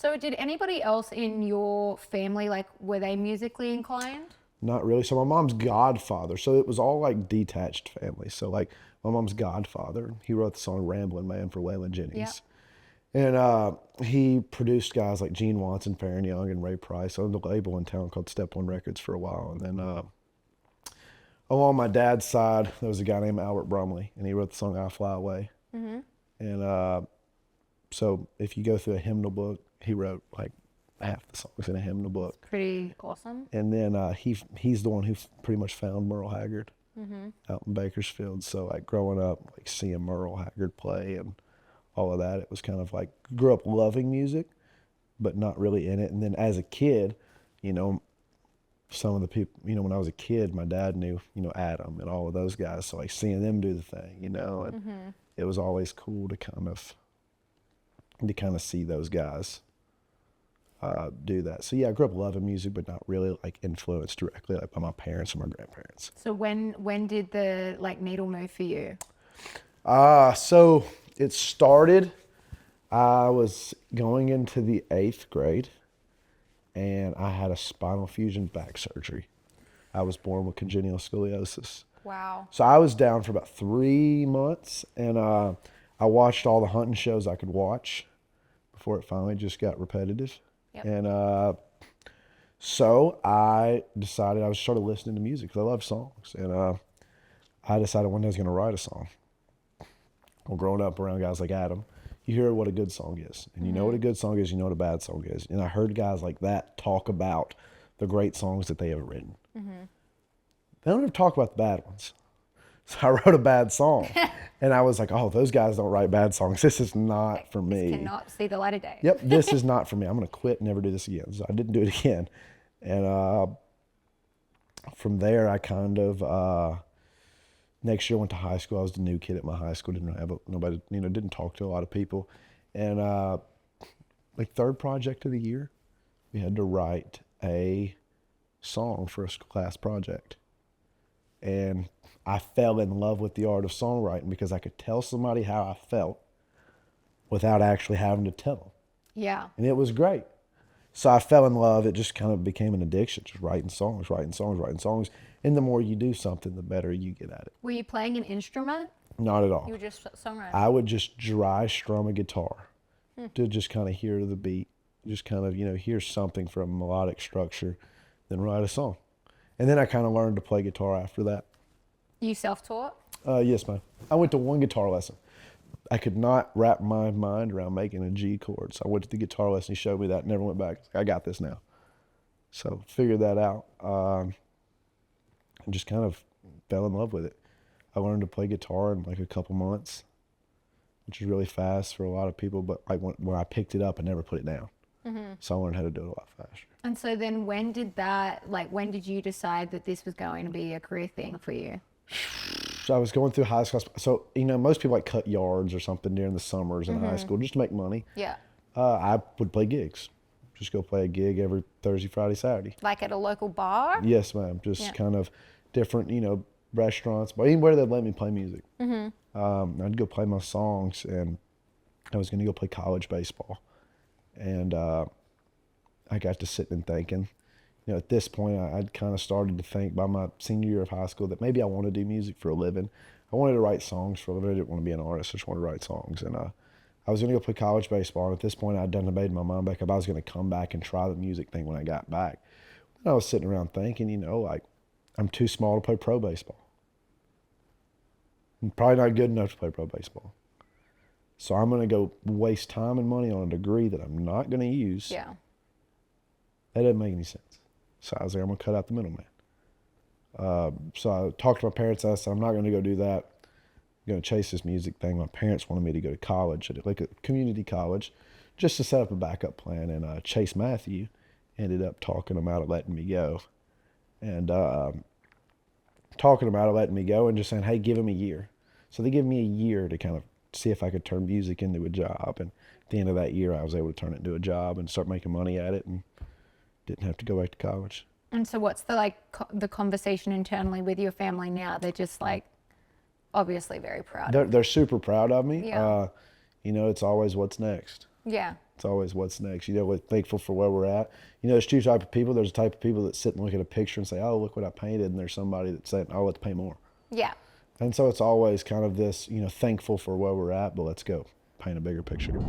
So did anybody else in your family, like, were they musically inclined? Not really. So my mom's godfather. So it was all like detached family. So like my mom's godfather, he wrote the song "Ramblin' Man" for Waylon Yeah. Jennings, and he produced guys like Gene Watson, Farron Young, and Ray Price. Owned a label in town called Step One Records for a while, and then along my dad's side, there was a guy named Albert Brumley, and he wrote the song "I Fly Away." Mm-hmm. And so if you go through a hymnal book, he wrote like half the songs in a hymnal book. Pretty awesome. And then he's the one who pretty much found Merle Haggard Mm-hmm. out in Bakersfield. So like growing up, like seeing Merle Haggard play and all of that, it was kind of like grew up loving music, but not really in it. And then as a kid, you know, some of the people, you know, when I was a kid, my dad knew, you know, Adam and all of those guys. So like seeing them do the thing, you know, and Mm-hmm. it was always cool to kind of see those guys do that. So yeah, I grew up loving music, but not really like influenced directly like by my parents or my grandparents. So when did the like needle move for you? So it started, I was going into the 8th grade and I had a spinal fusion back surgery. I was born with congenital scoliosis. Wow. So I was down for about 3 months and I watched all the hunting shows I could watch before it finally just got repetitive. Yep. And so I decided I started listening to music because I love songs. And I decided one day I was going to write a song. Well, growing up around guys like Adam, you hear what a good song is. And you know what a good song is, you know what a bad song is. And I heard guys like that talk about the great songs that they have written. Mm-hmm. They don't ever talk about the bad ones. So I wrote a bad song. And I was like, oh, those guys don't write bad songs. This is not for me. This cannot see the light of day. Yep, this is not for me. I'm going to quit and never do this again. So I didn't do it again. And from there, I kind of, next year I went to high school. I was the new kid at my high school. Didn't have nobody, you know, didn't talk to a lot of people. And like third project of the year, we had to write a song for a class project. And I fell in love with the art of songwriting because I could tell somebody how I felt without actually having to tell them. Yeah. And it was great. So I fell in love. It just kind of became an addiction, just writing songs, writing songs, writing songs. And the more you do something, the better you get at it. Were you playing an instrument? Not at all. You were just songwriting. I would just dry strum a guitar to just kind of hear the beat, just kind of, you know, hear something from a melodic structure, then write a song. And then I kind of learned to play guitar after that. You self-taught? Yes, ma'am. I went to one guitar lesson. I could not wrap my mind around making a G chord. So I went to the guitar lesson. He showed me that, never went back. I got this now. So figured that out and just kind of fell in love with it. I learned to play guitar in like a couple months, which is really fast for a lot of people. But like when I picked it up, I never put it down. Mm-hmm. So I learned how to do it a lot faster. And so then when did you decide that this was going to be a career thing for you? So I was going through high school. So, you know, most people like cut yards or something during the summers in high school just to make money. Yeah. I would play gigs. Just go play a gig every Thursday, Friday, Saturday. Like at a local bar? Yes, ma'am. Just Yeah. kind of different, you know, restaurants, but anywhere they'd let me play music. I'd go play my songs, and I was going to go play college baseball. And I got to sitting and thinking, you know, at this point, I'd kind of started to think by my senior year of high school that maybe I want to do music for a living. I wanted to write songs for a living. I didn't want to be an artist. I just wanted to write songs. And I was going to go play college baseball. And at this point, I'd done made my mind back up. I was going to come back and try the music thing when I got back. And I was sitting around thinking, you know, like, I'm too small to play pro baseball. I'm probably not good enough to play pro baseball. So I'm going to go waste time and money on a degree that I'm not going to use. Yeah. That didn't make any sense. So I was like, I'm going to cut out the middleman. So I talked to my parents. I said, I'm not going to go do that. I'm going to chase this music thing. My parents wanted me to go to college, like a community college, just to set up a backup plan. And Chase Matthew ended up talking them out of letting me go. And talking about it, letting me go, and just saying, hey, give him a year. So they gave me a year to kind of see if I could turn music into a job. And at the end of that year, I was able to turn it into a job and start making money at it, and didn't have to go back to college. And so what's the the conversation internally with your family now? They're just like obviously very proud. They're super proud of me. Yeah. You know, it's always what's next. Yeah. It's always what's next. You know, we're thankful for where we're at. You know, there's two type of people. There's a type of people that sit and look at a picture and say, "Oh, look what I painted," and there's somebody that's saying, "Oh, let's paint more." Yeah. And so it's always kind of this, you know, thankful for where we're at, but let's go paint a bigger picture.